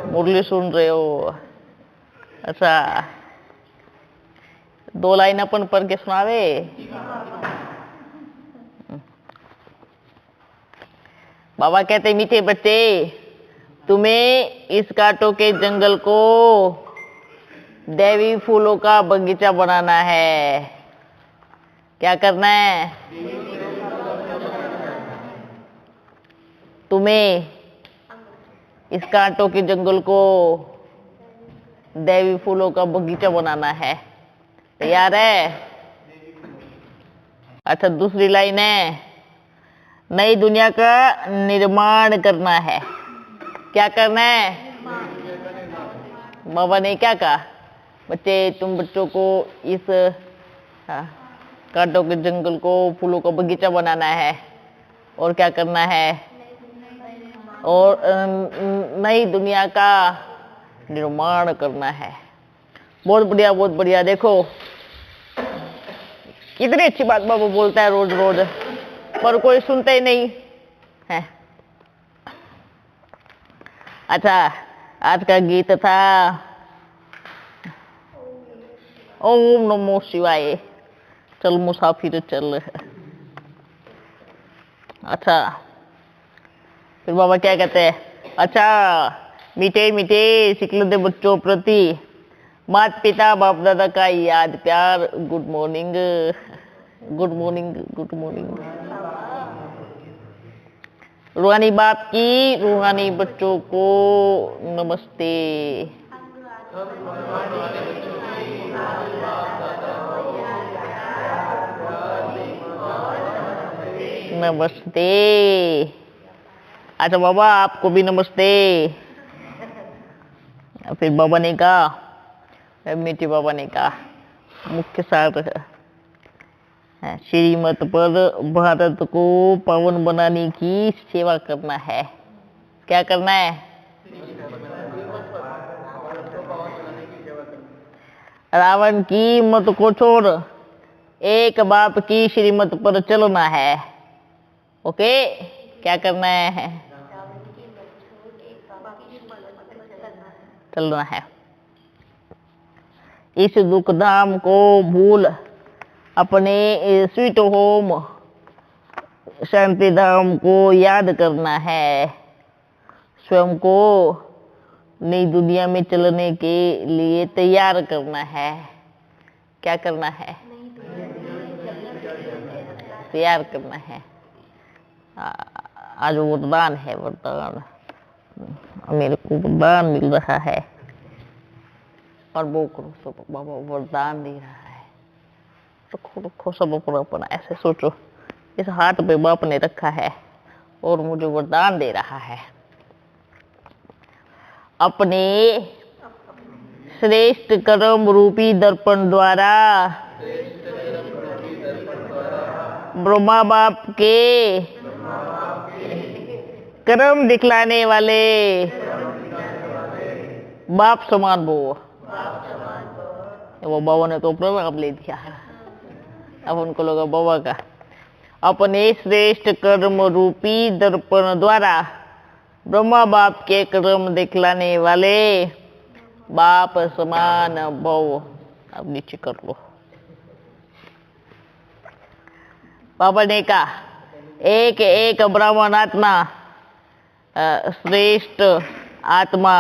मुरली सुन रहे हो? अच्छा, 2 लाइन अपन पढ़ के सुनावे। बाबा कहते मीठे बच्चे, तुम्हें इस कांटों के जंगल को दैवी फूलों का बगीचा बनाना है। क्या करना है? तुम्हें इस कांटों के जंगल को दैवी फूलों का बगीचा बनाना है। तैयार है? अच्छा, दूसरी लाइन है, नई दुनिया का निर्माण करना है। क्या करना है? बाबा ने क्या कहा? बच्चे, तुम बच्चों को इस कांटों के जंगल को फूलों का बगीचा बनाना है। और क्या करना है? और नई दुनिया का निर्माण करना है। बहुत बढ़िया, बहुत बढ़िया। देखो कितनी अच्छी बात बाबू बोलता है रोज रोज, पर कोई सुनता ही नहीं है। अच्छा, आज का गीत था ओम नमो शिवाय, चल मुसाफिर चल। अच्छा, फिर बाबा क्या कहते हैं? अच्छा, मीठे मीठे सिकलते बच्चों प्रति माता पिता बाप दादा का याद प्यार। Good morning, good morning, good morning. रूहानी बाप की रूहानी बच्चों को नमस्ते। नमस्ते। अच्छा बाबा, आपको भी नमस्ते। फिर बाबा ने कहा, मीठी बाबा ने कहा, मुख्य सार श्रीमत पर भारत को पावन बनाने की सेवा करना है। क्या करना है? रावण की मत को छोड़ एक बाप की श्रीमत पर चलना है। ओके, क्या करना है? चलना है। इस दुख धाम को भूल अपने स्वीट होम शांति धाम को याद करना है। स्वयं को नई दुनिया में चलने के लिए तैयार करना है। क्या करना है? तैयार करना है। आज वरदान है, वरदान मेरे को वरदान मिल रहा है। और वो करो सब, बाबा वरदान दे रहा है। रखो रखो सब अपना ऐसे सोचो, इस हाथ पे बाप ने रखा है और मुझे वरदान दे रहा है। अपने श्रेष्ठ कर्म रूपी दर्पण द्वारा ब्रह्मा बाप के कर्म दिखलाने वाले बाप समान वो बाबा ने तो प्रभाव ले दिया। अब उनको लोग बाबा का अपने श्रेष्ठ कर्म रूपी दर्पण द्वारा ब्रह्मा बाप के कर्म दिखलाने वाले बाप समान भव। अब नीचे कर लो। बाबा ने कहा, एक एक ब्राह्मण आत्मा श्रेष्ठ आत्मा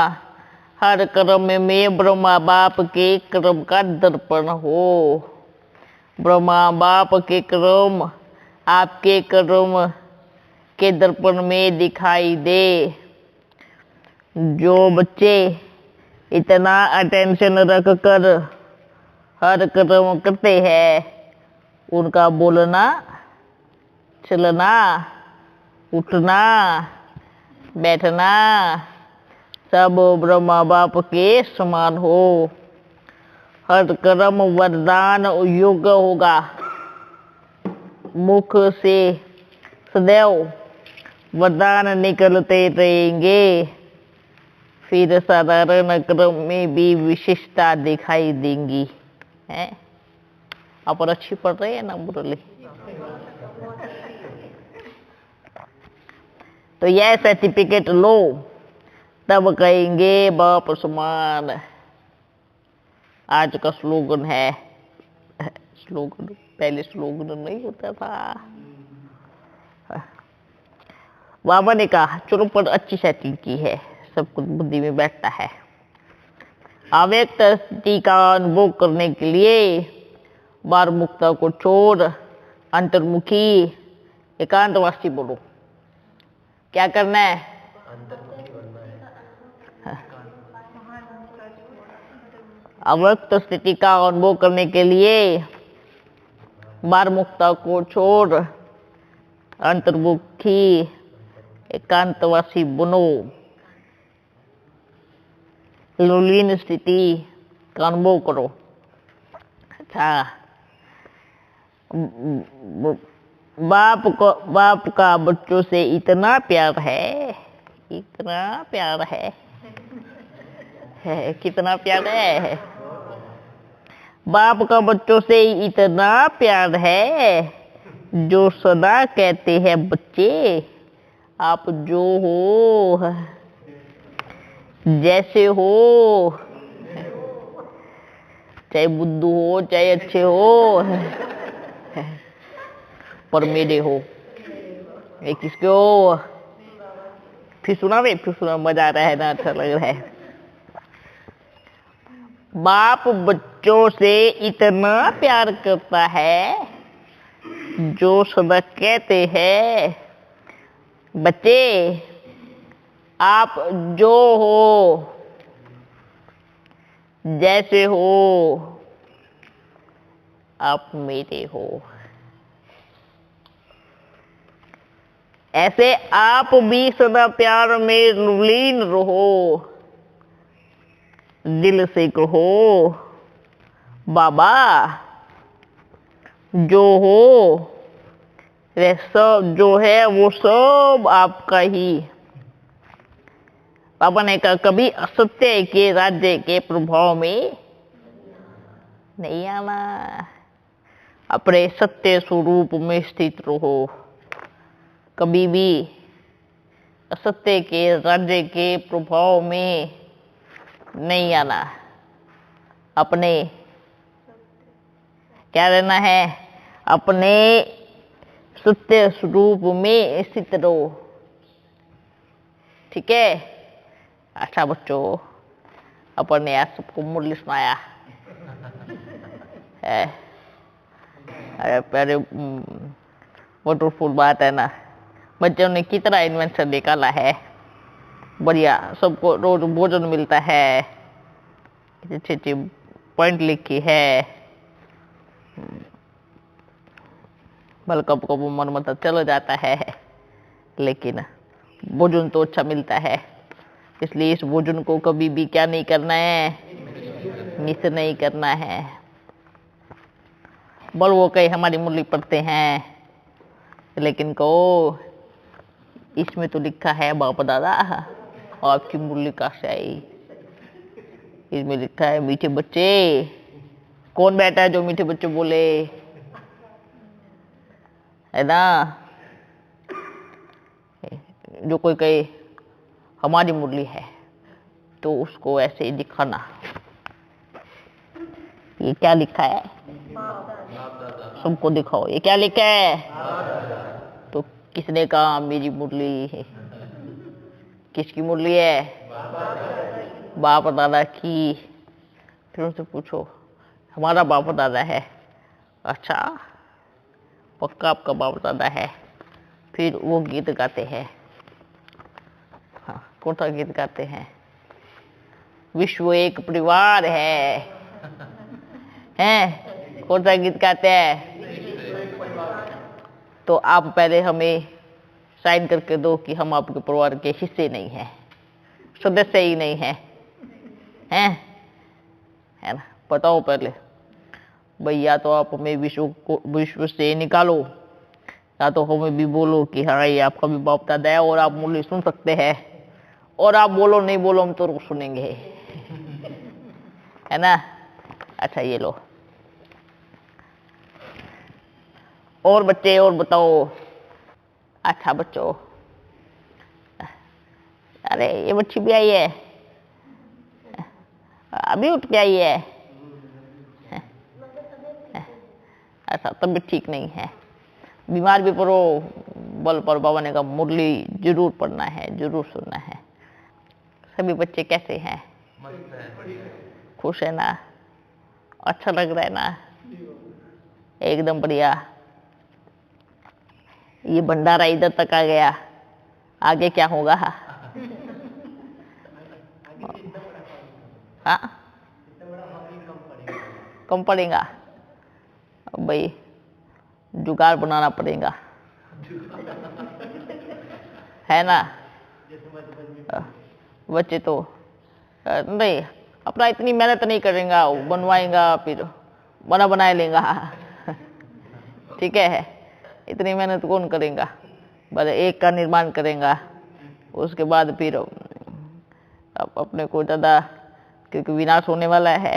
हर कर्म में ब्रह्मा बाप के कर्म का दर्पण हो। ब्रह्मा बाप के कर्म आपके कर्म के दर्पण में दिखाई दे। जो बच्चे इतना अटेंशन रख कर हर कर्म करते हैं, उनका बोलना, चलना, उठना, बैठना सब ब्रह्मा बाप के समान हो। हर कर्म वरदान योग्य होगा। मुख से सदैव वरदान निकलते रहेंगे। फिर साधारण कर्म में भी विशिष्टता दिखाई देंगी। है आप अच्छी पढ़ रहे हैं ना मुरली? तो यह सर्टिफिकेट लो। तब कहेंगे बाप समान। आज का स्लोगन है, स्लोगन पहले स्लोगन नहीं होता था। बाबा ने कहा चलो पर अच्छी सेटिंग की है, सब कुछ बुद्धि में बैठता है। अव्यक्त स्थिति का अनुभव करने के लिए बार मुक्ता को छोड़ अंतर्मुखी एकांतवासी बोलो। क्या करना है? अव्यक्त स्थिति का अनुभव करने के लिए बार मुक्ता को छोड़ अंतर्मुखी एकांतवासी बनो। लीन स्थिति का अनुभव करो। अच्छा, बाप का बच्चों से इतना प्यार है, इतना प्यार है, कितना प्यार है? बाप का बच्चों से इतना प्यार है जो सदा कहते हैं बच्चे आप जो हो जैसे हो, चाहे बुद्धू हो चाहे अच्छे हो, पर मेरे हो। ये किसके हो? फिर सुना मजा आ रहा है ना, अच्छा लग रहा है। बाप बच्चों से इतना प्यार करता है जो सदा कहते हैं बच्चे आप जो हो जैसे हो आप मेरे हो। ऐसे आप भी सदा प्यार में लीन रहो। दिल से कहो बाबा जो हो वह सब जो है वो सब आपका ही। पापा ने कहा कभी असत्य के राज्य के प्रभाव में नहीं आना, अपने सत्य स्वरूप में स्थित रहो। कभी भी असत्य के राज्य के प्रभाव में नहीं आना, अपने क्या रहना है? अपने सत्य स्वरूप में स्थित रहो। ठीक है? अच्छा बच्चों, अपन ने आज सबको मुरली सुनाया है। अरे पहले वंडरफुल बात है ना, बच्चों ने कितना इन्वेंशन निकाला है। बढ़िया, सबको रोज भोजन मिलता है, अच्छी अच्छी पॉइंट लिखी है। भले कब कब मन मतलब चला जाता है, लेकिन भोजन तो अच्छा मिलता है। इसलिए इस भोजन को कभी भी क्या नहीं करना है, मिस नहीं करना है। बोल वो कई हमारी मुरली पढ़ते हैं, लेकिन कहो इसमें तो लिखा है बाप दादा आपकी मुरली का सही। इसमें लिखा है मीठे बच्चे। कौन बैठा है जो मीठे बच्चे बोले? है ना? जो कोई कहे हमारी मुरली है तो उसको ऐसे ही दिखाना। ये क्या लिखा है? सबको दिखाओ ये क्या लिखा है। तो किसने कहा मेरी मुरली है? किसकी मुरली है? बाप दादा की। फिर उनसे पूछो हमारा बाप दादा है? अच्छा पक्का आपका बाप दादा है? फिर वो गीत गाते हैं। हाँ, कौन सा गीत गाते हैं? विश्व एक परिवार है। हैं? कौन सा गीत गाते हैं? तो आप पहले हमें साइन करके दो कि हम आपके परिवार के हिस्से नहीं हैं, सदस्य ही नहीं हैं। हैं? है ना? बताओ पहले भैया, तो आप हमें विश्व से निकालो, या तो हमें भी बोलो कि हाँ ये आपका भी बाप दादा है और आप मुरली सुन सकते हैं, और आप बोलो नहीं बोलो हम तो सुनेंगे। है ना? अच्छा ये लो। और बच्चे और बताओ। अच्छा बच्चों, अरे ये बच्ची भी आई है, अभी उठ के आई है। ऐसा तबीयत ठीक नहीं है, बीमार भी पड़ो बल पर बाबा ने कहा मुरली जरूर पढ़ना है, जरूर सुनना है। सभी बच्चे कैसे हैं? खुश है ना? अच्छा लग रहा है ना? एकदम बढ़िया। ये भंडारा इधर तक आ गया, आगे क्या होगा? हाँ, कम पड़ेगा भाई, जुगाड़ बनाना पड़ेगा, है ना? बच्चे तो नहीं, अपना इतनी मेहनत नहीं करेगा, बनवाएगा फिर बना बनाए लेगा। ठीक है, इतनी मेहनत कौन करेगा? बस एक का निर्माण करेगा, उसके बाद फिर अब अपने को ज़्यादा, क्योंकि विनाश होने वाला है।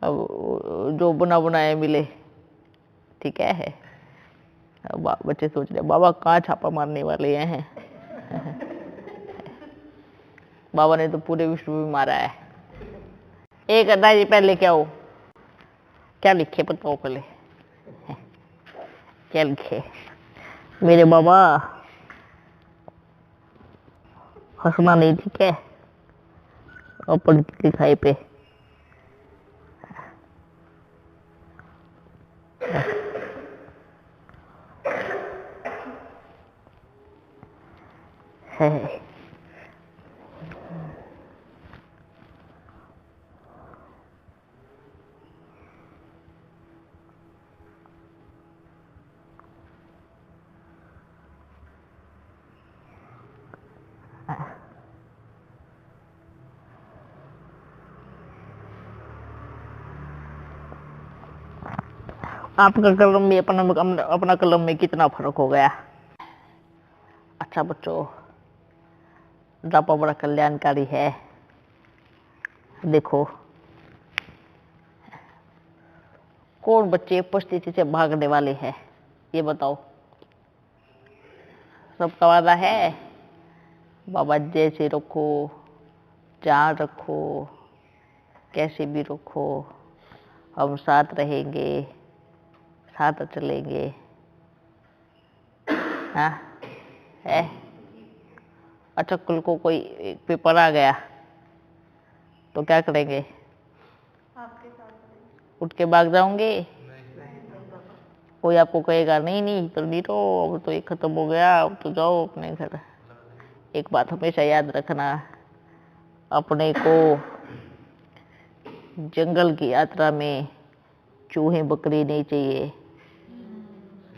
अब जो बना बनाए मिले। ठीक है, बच्चे सोच रहे बाबा कहाँ छापा मारने वाले हैं। बाबा ने तो पूरे विश्व में मारा है। एक डायरी पहले क्या हो, क्या लिखे बताओ पहले, क्या लिखे? मेरे बाबा हंसना नहीं, ठीक है? अपन लिखाई पे है। आपका कलम में अपना कलम में कितना फर्क हो गया? अच्छा बच्चों, रापा बड़ा कल्याणकारी है। देखो कौन बच्चे उपस्थिति से भागने वाले हैं, ये बताओ? सबका वादा है बाबा, जैसे रखो, जहाँ रखो, कैसे भी रखो, हम साथ रहेंगे, साथ चलेंगे। हाँ है। अच्छा कल को कोई पेपर आ गया तो क्या करेंगे? आपके साथ उठ के भाग जाओगे? कोई आपको कहेगा नहीं नहीं तो नहीं, तो अब तो ये खत्म हो गया, अब तो जाओ अपने घर। एक बात हमेशा याद रखना, अपने को जंगल की यात्रा में चूहे बकरी नहीं चाहिए,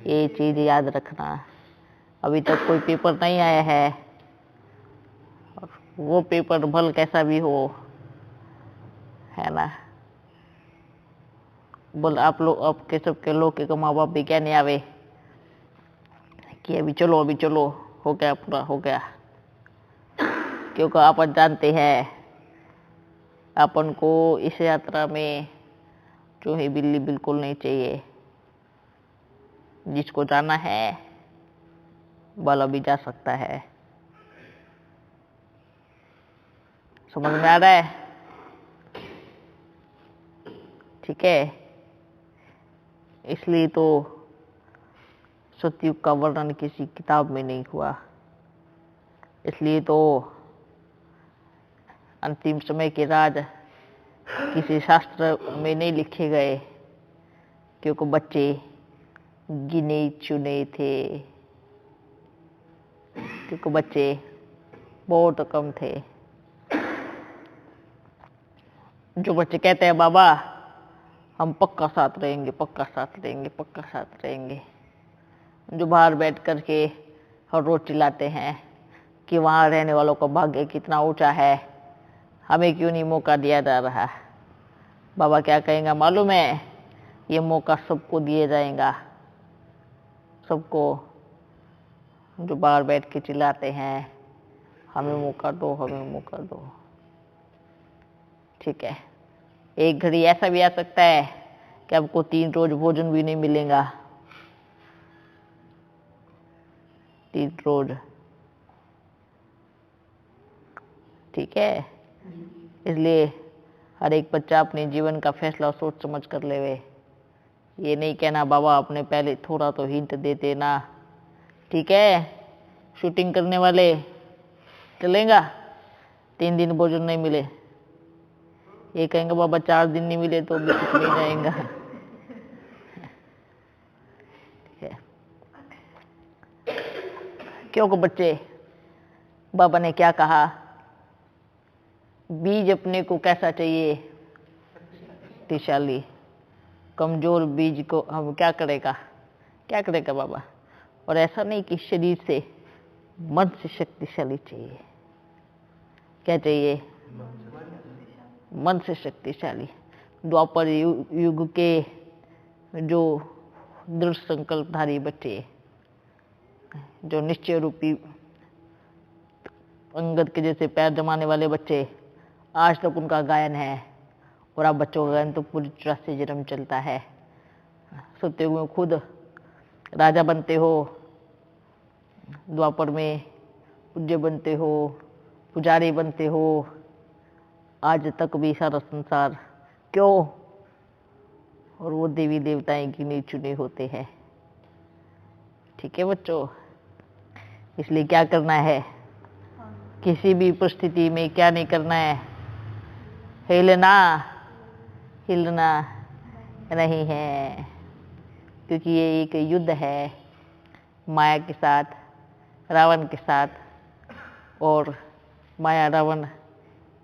ये चीज याद रखना। अभी तक कोई पेपर नहीं आया है, वो पेपर भल कैसा भी हो, है ना? बोल आप लोग, आपके सबके लोग के माँ बाप भी क्या नहीं आवे कि अभी चलो हो गया, पूरा हो गया। क्योंकि आप जानते हैं अपन को इस यात्रा में चूहे बिल्ली बिल्कुल नहीं चाहिए। जिसको जाना है बल अभी जा सकता है। समझ में आ रहा है? ठीक है, इसलिए तो सतयुग का वर्णन किसी किताब में नहीं हुआ, इसलिए तो अंतिम समय के राज किसी शास्त्र में नहीं लिखे गए, क्योंकि बच्चे गिने चुने थे, क्योंकि बच्चे बहुत कम थे। जो बच्चे कहते हैं बाबा हम पक्का साथ रहेंगे, पक्का साथ रहेंगे, पक्का साथ रहेंगे, जो बाहर बैठ करके हर रोज चिल्लाते हैं कि वहाँ रहने वालों का भाग्य कितना ऊंचा है, हमें क्यों नहीं मौका दिया जा रहा? बाबा क्या कहेंगे मालूम है? ये मौका सबको दिया जाएगा, सबको। जो बाहर बैठ के चिल्लाते हैं हमें मौका दो, हमें मौका दो। ठीक है, एक घड़ी ऐसा भी आ सकता है कि आपको 3 रोज भोजन भी नहीं मिलेगा, 3 रोज। ठीक है, इसलिए हर एक बच्चा अपने जीवन का फैसला सोच समझ कर लेवे। ये नहीं कहना बाबा आपने पहले थोड़ा तो हिंट दे देना। ठीक है, शूटिंग करने वाले चलेगा, 3 दिन भोजन नहीं मिले, ये कहेंगे बाबा 4 दिन नहीं मिले तो भी कुछ नहीं जाएगा। क्योंकि बच्चे, बाबा ने क्या कहा, बीज अपने को कैसा चाहिए, शक्तिशाली। कमजोर बीज को हम क्या करेगा बाबा। और ऐसा नहीं कि शरीर से, मन से शक्तिशाली चाहिए। क्या चाहिए, मन से शक्तिशाली। द्वापर युग के जो दृढ़ संकल्पधारी बच्चे, जो निश्चय रूपी अंगद के जैसे पैर जमाने वाले बच्चे, आज तक उनका गायन है। और आप बच्चों का गायन तो पूरी 84 जन्म चलता है। सोते हुए खुद राजा बनते हो, द्वापर में पूज्य बनते हो, पुजारी बनते हो, आज तक भी सारा संसार क्यों, और वो देवी देवताएं गिने चुने होते हैं। ठीक है बच्चों, इसलिए क्या करना है, किसी भी परिस्थिति में क्या नहीं करना है, हिलना नहीं है। क्योंकि ये एक युद्ध है माया के साथ, रावण के साथ। और माया रावण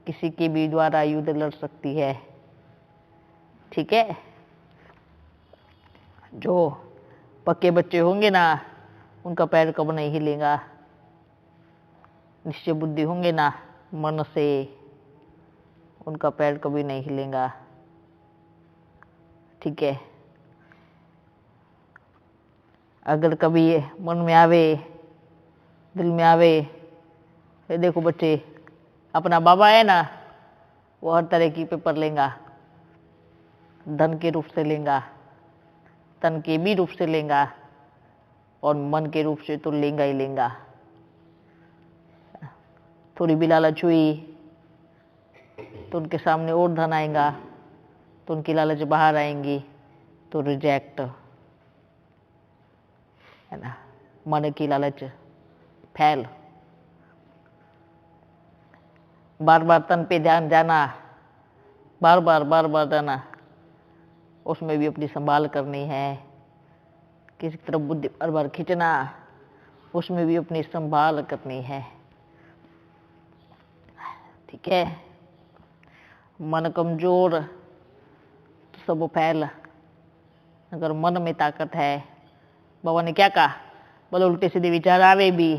किसी के भी द्वारा युद्ध लड़ सकती है। ठीक है, जो पक्के बच्चे होंगे ना, उनका पैर कब नहीं हिलेगा। निश्चय बुद्धि होंगे ना मन से, उनका पैर कभी नहीं हिलेगा। ठीक है, अगर कभी ये मन में आवे, दिल में आवे, ये देखो बच्चे, अपना बाबा है ना, वो हर तरह की पेपर लेगा, धन के रूप से लेगा, तन के भी रूप से लेगा, और मन के रूप से तो लेगा ही लेगा। थोड़ी भी लालच हुई तो उनके सामने और धन आएगा, तो उनकी लालच बाहर आएंगी, तो रिजेक्ट, है ना। मन की लालच फैल। बार बार तन पे ध्यान जाना, बार बार जाना, उसमें भी अपनी संभाल करनी है। किसी तरफ बुद्धि बार बार खींचना, उसमें भी अपनी संभाल करनी है। ठीक है, मन कमजोर तो सब फैल। अगर मन में ताकत है, बाबा ने क्या कहा, बोले उल्टे सीधे विचार आवे भी,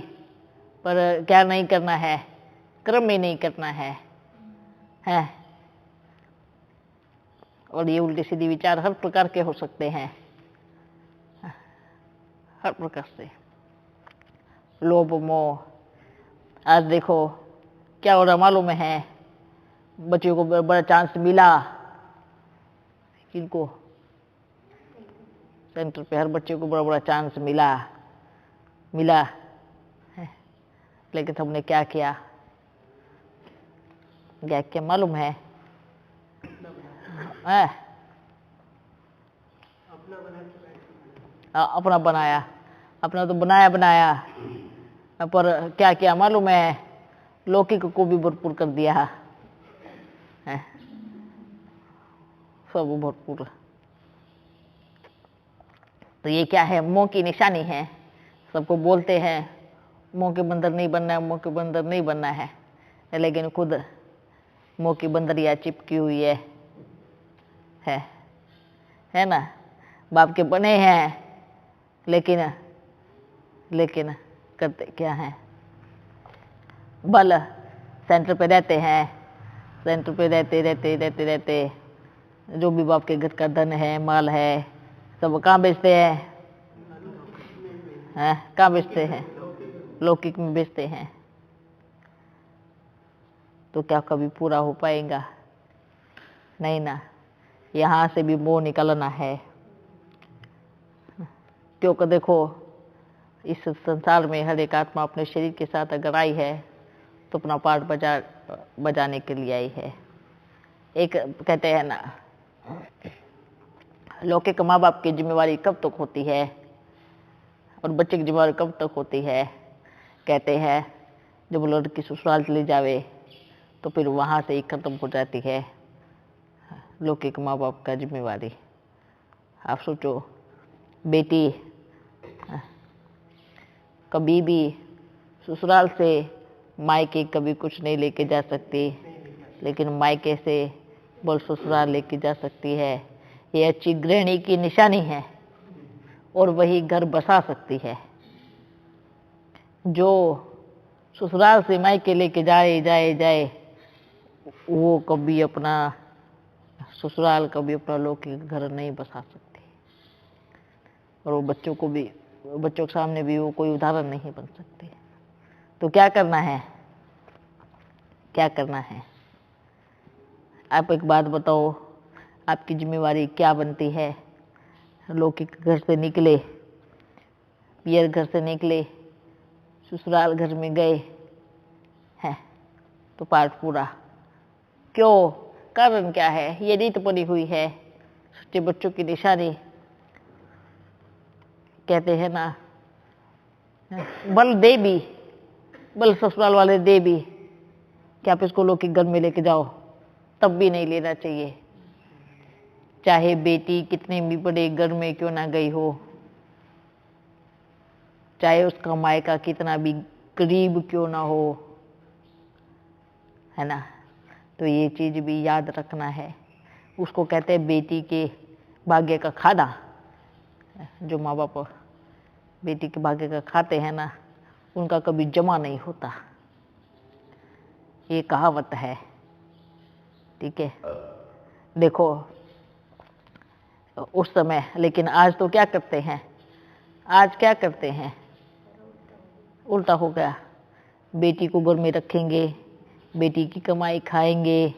पर क्या नहीं करना है, कर्म में नहीं करना है। और ये उल्टे सीधे विचार हर प्रकार के हो सकते हैं, हर प्रकार से। लोभ मोह, आज देखो क्या हो रहा मालूम है, बच्चों को बड़ा चांस मिला, किनको, सेंटर पे हर बच्चे को बड़ा चांस मिला है। लेकिन हमने क्या किया मालूम है, अपना बनाया, अपना तो बनाया, पर क्या किया मालूम है, लौकिक को भी भरपूर कर दिया है, सब भरपूर। तो ये क्या है, मोह की निशानी है। सबको बोलते हैं मोह के बंदर नहीं बनना है, मोह के बंदर नहीं बनना है, लेकिन खुद मोह की बंदरिया चिपकी हुई है ना। बाप के बने हैं, लेकिन करते क्या हैं, बल सेंटर पे रहते हैं, सेंटर पे रहते जो भी बाप के घर का धन है, माल है, सब कहाँ बेचते हैं, कहाँ बेचते हैं, लौकिक में बेचते हैं। तो क्या कभी पूरा हो पाएगा, नहीं ना। यहाँ से भी मोह निकलना है। क्योंकि देखो, इस संसार में हर एक आत्मा अपने शरीर के साथ अगर आई है, तो अपना पार्ट बजाने के लिए आई है। एक कहते हैं ना, लौकिक माँ बाप की जिम्मेवारी कब तक होती है और बच्चे की जिम्मेवारी कब तक होती है। कहते हैं जब लड़की ससुराल चली जावे तो फिर वहाँ से ही खत्म हो जाती है लौकिक माँ बाप का जिम्मेवारी। आप सोचो, बेटी कभी भी ससुराल से मायके कभी कुछ नहीं लेके जा सकती, लेकिन मायके से बल ससुराल लेके जा सकती है। ये अच्छी गृहिणी की निशानी है और वही घर बसा सकती है। जो ससुराल से मायके लेके जाए वो कभी अपना ससुराल, कभी अपना लौकिक घर नहीं बसा सकती, और वो बच्चों के सामने भी वो कोई उदाहरण नहीं बन सकती। तो क्या करना है, क्या करना है? आप एक बात बताओ, आपकी जिम्मेवारी क्या बनती है? लौकिक घर से निकले, पियर घर से निकले, ससुराल घर में गए हैं तो पाठ पूरा। क्यों? कारण क्या है? ये रीत पड़ी हुई है, सच्चे बच्चों की निशानी। कहते हैं ना, बल दे भी, बल ससुराल वाले दे भी कि आप इसको लौकिक घर में लेके जाओ, तब भी नहीं लेना चाहिए। चाहे बेटी कितने भी बड़े घर में क्यों ना गई हो, चाहे उसका मायका कितना भी करीब क्यों ना हो, है ना। तो ये चीज भी याद रखना है। उसको कहते हैं बेटी के भाग्य का खाना। जो माँ बाप बेटी के भाग्य का खाते हैं ना, उनका कभी जमा नहीं होता, ये कहावत है। ठीक है, देखो उस समय, लेकिन आज तो क्या करते हैं, आज क्या करते हैं, उल्टा हो गया। बेटी को घर में रखेंगे, बेटी की कमाई खाएंगे,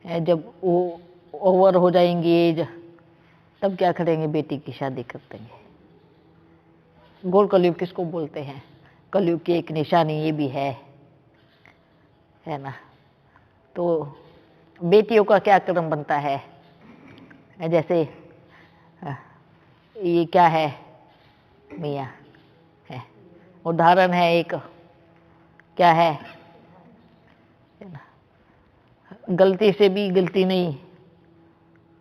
जब वो ओवर हो जाएंगी एज, तब क्या करेंगे, बेटी की शादी कर देंगे। घोर कलयुग किसको बोलते हैं? कलयुग की एक निशानी ये भी है ना। तो बेटियों का क्या कर्म बनता है? जैसे ये क्या है मियाँ, है उदाहरण है एक, क्या है, गलती से भी गलती नहीं,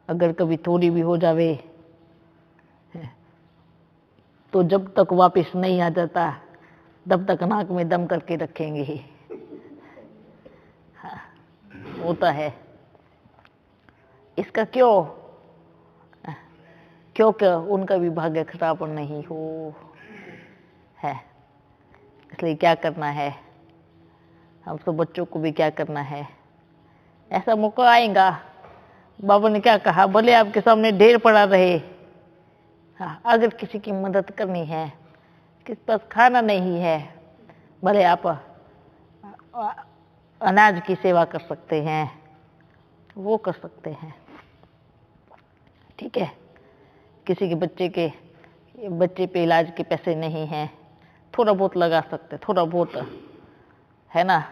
अगर कभी थोड़ी भी हो जावे तो जब तक वापस नहीं आ जाता तब तक नाक में दम करके रखेंगे ही। हाँ, होता है। इसका क्योंकि उनका भी भाग्य खराब नहीं हो है। इसलिए क्या करना है, हम तो बच्चों को भी क्या करना है, ऐसा मौका आएगा। बाबा ने क्या कहा, भले आपके सामने ढेर पड़ा रहे, हाँ, अगर किसी की मदद करनी है, किसी पास खाना नहीं है, भले आप अनाज की सेवा कर सकते हैं, वो कर सकते हैं। ठीक है, किसी के बच्चे पे इलाज के पैसे नहीं हैं, थोड़ा बहुत लगा सकते, थोड़ा बहुत, है ना।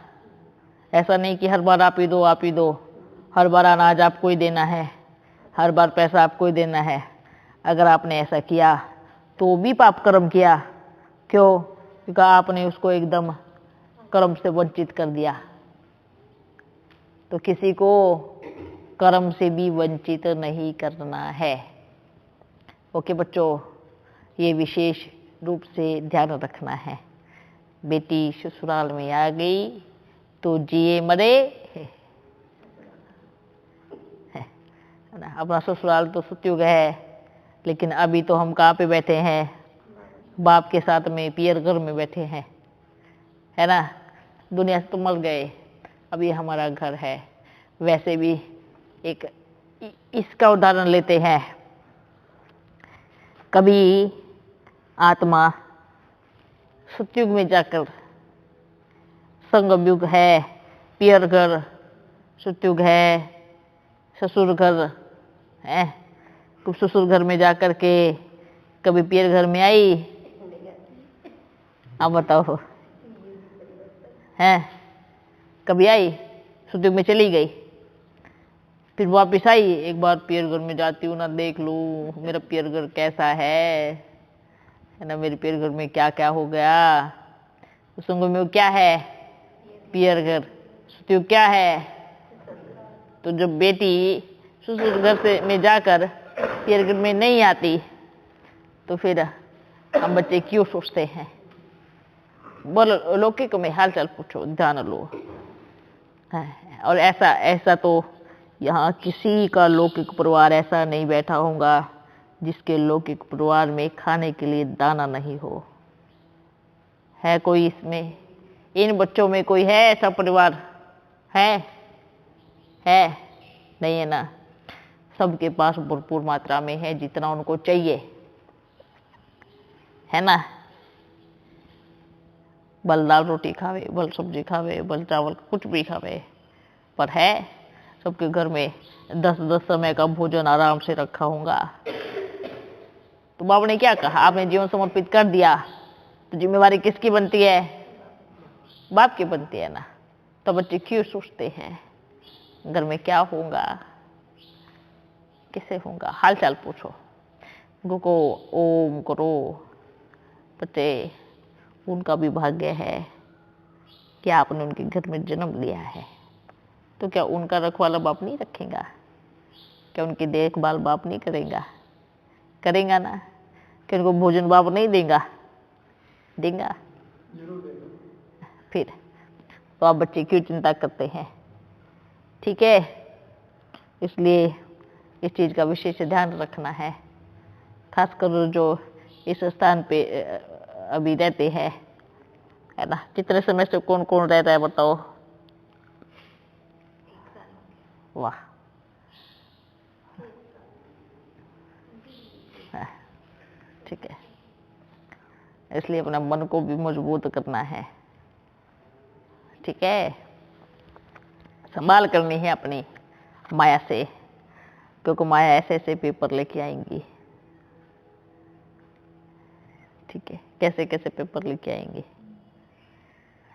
ऐसा नहीं कि हर बार आप ही दो, हर बार अनाज आपको ही देना है, हर बार पैसा आपको ही देना है। अगर आपने ऐसा किया तो भी पाप कर्म किया। क्यों? क्योंकि आपने उसको एकदम कर्म से वंचित कर दिया। तो किसी को कर्म से भी वंचित नहीं करना है। ओके बच्चों, ये विशेष रूप से ध्यान रखना है। बेटी ससुराल में आ गई तो जिए मरे है ना। अपना ससुराल तो सतयुग है, लेकिन अभी तो हम कहाँ पे बैठे हैं, बाप के साथ में पियर घर में बैठे हैं, है ना। दुनिया से तो मर गए, अब ये हमारा घर है। वैसे भी एक इसका उदाहरण लेते हैं। कभी आत्मा सतयुग में जाकर, संगम युग है, पियर घर, सतयुग है, ससुर घर है, तो ससुर घर में जाकर के कभी पियर घर में आई, आप बताओ, है कभी आई? सुतुग में चली गई। फिर वापस आई, एक बार पियर घर में जाती हूँ ना, देख लूँ मेरा पियर घर कैसा है ना, मेरे पियर घर में क्या क्या हो गया। सुतुग में क्या है? पियर घर। सुतुग क्या है? तो जब बेटी ससुर घर से में जाकर पियर घर में नहीं आती तो फिर हम बच्चे क्यों सोचते हैं? बोलो, लौकिक में हालचाल पूछो, ध्यान लो। और ऐसा तो यहाँ किसी का लौकिक परिवार ऐसा नहीं बैठा होगा जिसके लौकिक परिवार में खाने के लिए दाना नहीं हो। है कोई इसमें, इन बच्चों में कोई है ऐसा परिवार? है नहीं है ना। सबके पास भरपूर मात्रा में है, जितना उनको चाहिए, है ना। बल दाल रोटी खावे, बल सब्जी खावे, बल चावल कुछ भी खावे, पर है सबके घर में 10-10 समय का भोजन आराम से रखा होगा। तो बाबा ने क्या कहा? आपने जीवन समर्पित कर दिया तो जिम्मेवारी किसकी बनती है? बाप की बनती है ना। तो बच्चे क्यों सोचते हैं घर में क्या होगा, कैसे होगा? हालचाल पूछो, गुको ओम करो। बच्चे, उनका भी भाग्य है कि आपने उनके घर में जन्म लिया है, तो क्या उनका रखवाला बाप नहीं रखेगा? क्या उनकी देखभाल बाप नहीं करेगा ना? क्या उनको भोजन बाप नहीं देगा? फिर तो आप बच्चे क्यों चिंता करते हैं? ठीक है, इसलिए इस चीज का विशेष ध्यान रखना है, खासकर जो इस स्थान पे अभी रहते हैं, है ना। कितने समय से कौन कौन रहता है बताओ? वाह, ठीक है। इसलिए अपना मन को भी मजबूत करना है, ठीक है। संभाल करनी है अपनी माया से, क्योंकि माया ऐसे ऐसे पेपर लेके आएंगी, ठीक है। कैसे कैसे पेपर लेके आएंगी?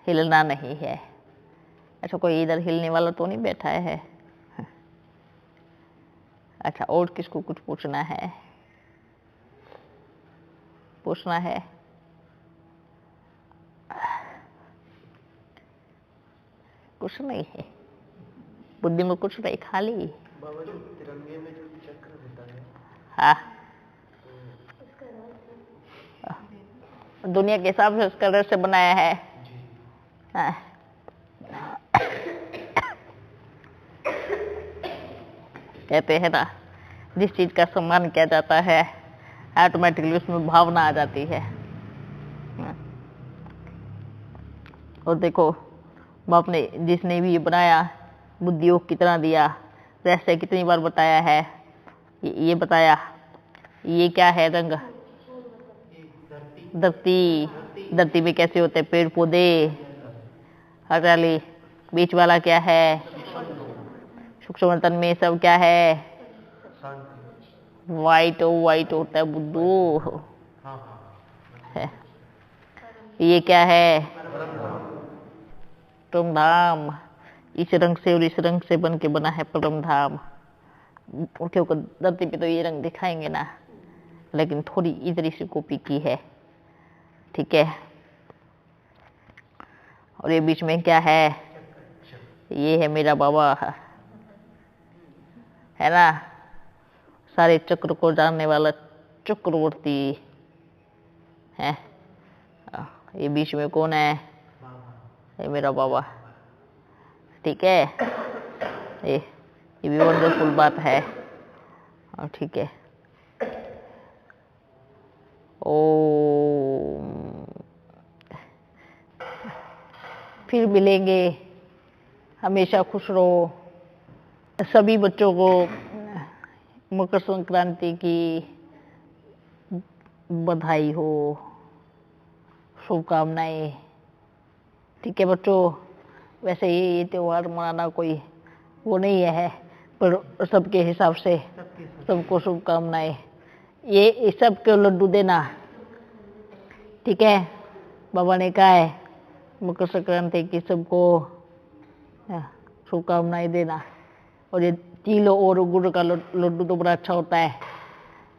हिलना नहीं है। अच्छा, कोई इधर हिलने वाला तो नहीं बैठा है? अच्छा, और किसको कुछ पूछना है? कुछ नहीं है, बुद्धि में कुछ नहीं, खाली। बाबा जी, तिरंगे में जो चक्र होता है, हाँ, दुनिया के हिसाब से उस कलर से बनाया है। हाँ। कहते हैं ना, जिस चीज का सम्मान किया जाता है ऑटोमेटिकली उसमें भावना आ जाती है। और देखो, बाप ने जिसने भी ये बनाया बुद्धि योग कितना दिया, रहस्य कितनी बार बताया है। ये बताया ये क्या है? रंग धरती में कैसे होते हैं पेड़ पौधे, हरियाली। बीच वाला क्या है? सूक्ष्म तन में सब क्या है? वाइट होता है बुद्धू है। ये क्या है? परम धाम। इस रंग से और इस रंग से बन के बना है परम धाम। क्योंकि धरती पे तो ये रंग दिखाएंगे ना, लेकिन थोड़ी इधर सी कॉपी की है, ठीक है। और ये बीच में क्या है? ये है मेरा बाबा, है ना। सारे चक्र को जानने वाला चक्रवर्ती है। ये बीच में कौन है? ये मेरा बाबा, ठीक है। ये भी वंडरफुल बात है, ठीक है। ओम। फिर मिलेंगे, हमेशा खुश रहो। सभी बच्चों को मकर संक्रांति की बधाई हो, शुभकामनाएं, ठीक है बच्चों। वैसे ये त्योहार मनाना कोई वो नहीं है, पर सबके हिसाब से सबको शुभकामनाएं। ये सबके लड्डू देना, ठीक है। बाबा ने कहा है मकर संक्रांति की सबको शुभकामनाएं देना। और ये तिल और गुड़ का लड्डू तो बड़ा अच्छा होता है।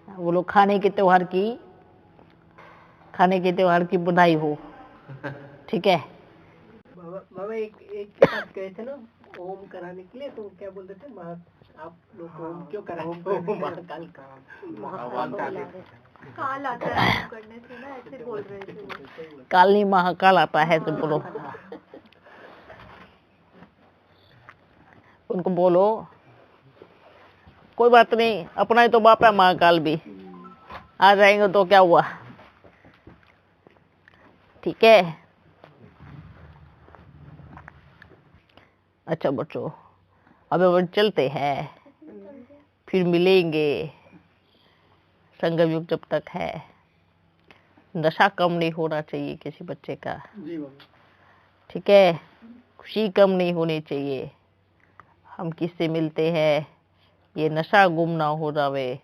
वो लोग खाने के त्योहार की बधाई हो। ठीक है। बाबा एक के साथ गए थे ना ओम कराने के लिए, तो क्या बोलते थे आप लोग ओम क्यों कराते हो? महाकाल काल आता है ओम करने से ना, ऐसे बोल रहे थे वो। काल नहीं महाकाल आता है तो बोलो। उनको बोलो कोई बात नहीं, अपना ही तो बाप है महाकाल भी, आ जाएंगे तो क्या हुआ। ठीक है। अच्छा बच्चों, अब हम चलते हैं, फिर मिलेंगे। संगम युग जब तक है, नशा कम नहीं होना चाहिए किसी बच्चे का। जी बाबा। ठीक है, खुशी कम नहीं होनी चाहिए। हम किससे मिलते हैं, ये नशा गुम ना हो जावे।